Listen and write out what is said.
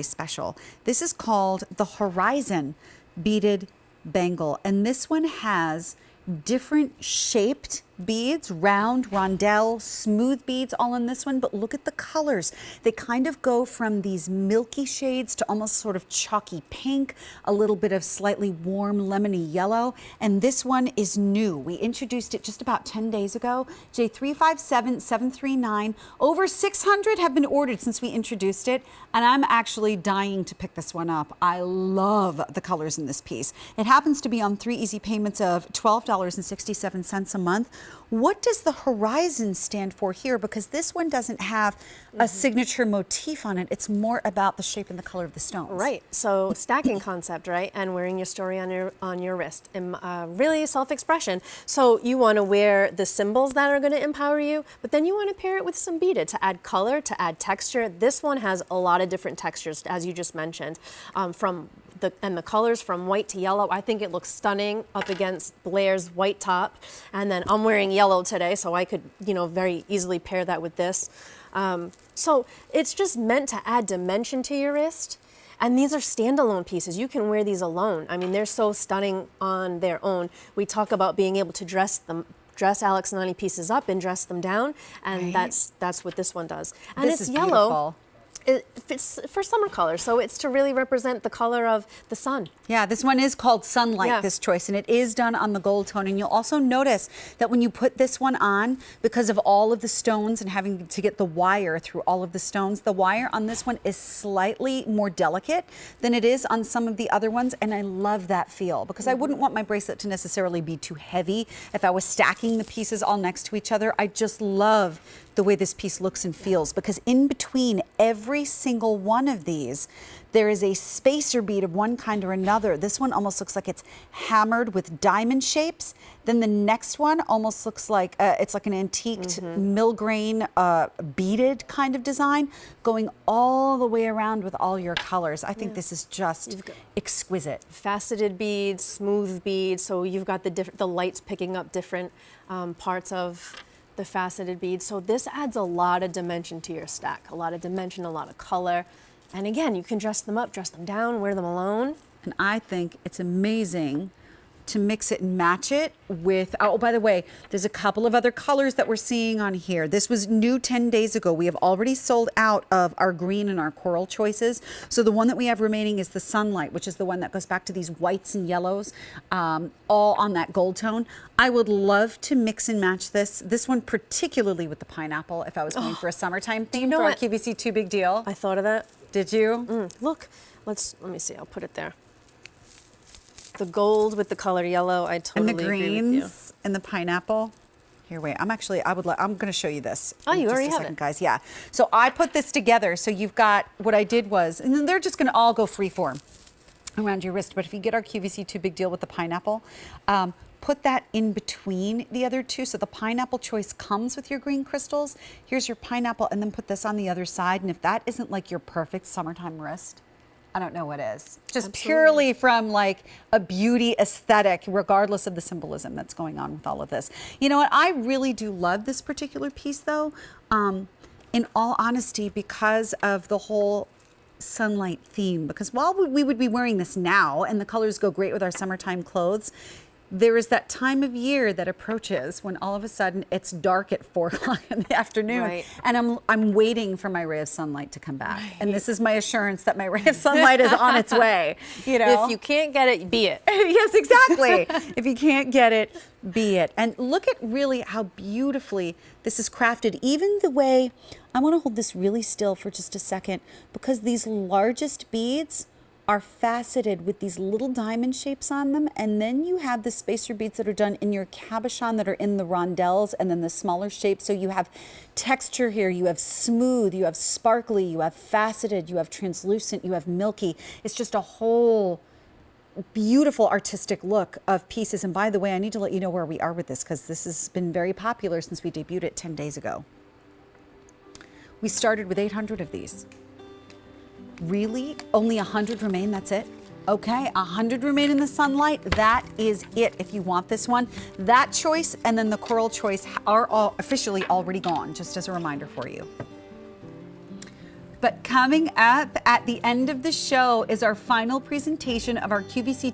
very special. This is called the Horizon Beaded Bangle, and this one has different shaped beads, round, rondelle, smooth beads all in this one, but look at the colors. They kind of go from these milky shades to almost sort of chalky pink, a little bit of slightly warm lemony yellow, and this one is new. We introduced it just about 10 days ago. J357739. Over 600 have been ordered since we introduced it, and I'm actually dying to pick this one up. I love the colors in this piece. It happens to be on 3 easy payments of $12.67 a month. What does the Horizon stand for here? Because this one doesn't have a signature motif on it. It's more about the shape and the color of the stones. Right. So stacking concept, right? And wearing your story on your wrist. And really self-expression. So you want to wear the symbols that are going to empower you, but then you want to pair it with some beaded to add color, to add texture. This one has a lot of different textures, as you just mentioned, and the colors from white to yellow. I think it looks stunning up against Blair's white top. And then I'm wearing yellow today, so I could, very easily pair that with this. So it's just meant to add dimension to your wrist. And these are standalone pieces. You can wear these alone. I mean, they're so stunning on their own. We talk about being able to dress Alex and Ani pieces up and dress them down. And that's what this one does. And this it's is yellow. Beautiful. It's for summer color, so it's to really represent the color of the sun. Yeah, this one is called Sunlight, this choice, and it is done on the gold tone. And you'll also notice that when you put this one on, because of all of the stones and having to get the wire through all of the stones, the wire on this one is slightly more delicate than it is on some of the other ones. And I love that feel, because I wouldn't want my bracelet to necessarily be too heavy if I was stacking the pieces all next to each other. I just love the way this piece looks and feels, because in between every single one of these, there is a spacer bead of one kind or another. This one almost looks like it's hammered with diamond shapes. Then the next one almost looks like it's like an antiqued millgrain beaded kind of design going all the way around with all your colors. I think this is just exquisite. Faceted beads, smooth beads, so you've got the lights picking up different parts of the faceted beads. So this adds a lot of dimension to your stack, a lot of dimension, a lot of color. And again, you can dress them up, dress them down, wear them alone. And I think it's amazing to mix it and match it with, oh, by the way, there's a couple of other colors that we're seeing on here. This was new 10 days ago. We have already sold out of our green and our coral choices. So the one that we have remaining is the Sunlight, which is the one that goes back to these whites and yellows, all on that gold tone. I would love to mix and match this one particularly with the pineapple if I was going for a summertime theme for our QVC 2 Big Deal. I thought of that. Did you? Look, let me see, I'll put it there. The gold with the color yellow, I totally agree with you. And the greens and the pineapple. Here, wait, I'm going to show you this. Oh, you already have it. Guys, yeah. So I put this together. So you've got, what I did was, and then they're just going to all go freeform around your wrist. But if you get our QVC 2 Big Deal with the pineapple, put that in between the other two. So the pineapple choice comes with your green crystals. Here's your pineapple, and then put this on the other side. And if that isn't like your perfect summertime wrist, I don't know what is. Just purely from like a beauty aesthetic, regardless of the symbolism that's going on with all of this. You know what? I really do love this particular piece though, in all honesty, because of the whole sunlight theme. Because while we would be wearing this now and the colors go great with our summertime clothes, there is that time of year that approaches when all of a sudden it's dark at 4 o'clock in the afternoon, and I'm waiting for my ray of sunlight to come back. And this is my assurance that my ray of sunlight is on its way. You know, if you can't get it, be it. Yes, exactly. If you can't get it, be it. And look at really how beautifully this is crafted. Even the way, I want to hold this really still for just a second, because these largest beads are faceted with these little diamond shapes on them, and then you have the spacer beads that are done in your cabochon that are in the rondelles, and then the smaller shapes. So you have texture here, you have smooth, you have sparkly, you have faceted, you have translucent, you have milky. It's just a whole beautiful artistic look of pieces. And by the way, I need to let you know where we are with this, because this has been very popular since we debuted it 10 days ago. We started with 800 of these. Really? Only 100 remain, that's it? Okay, 100 remain in the sunlight. That is it if you want this one. That choice and then the coral choice are all officially already gone, just as a reminder for you. But coming up at the end of the show is our final presentation of our QVC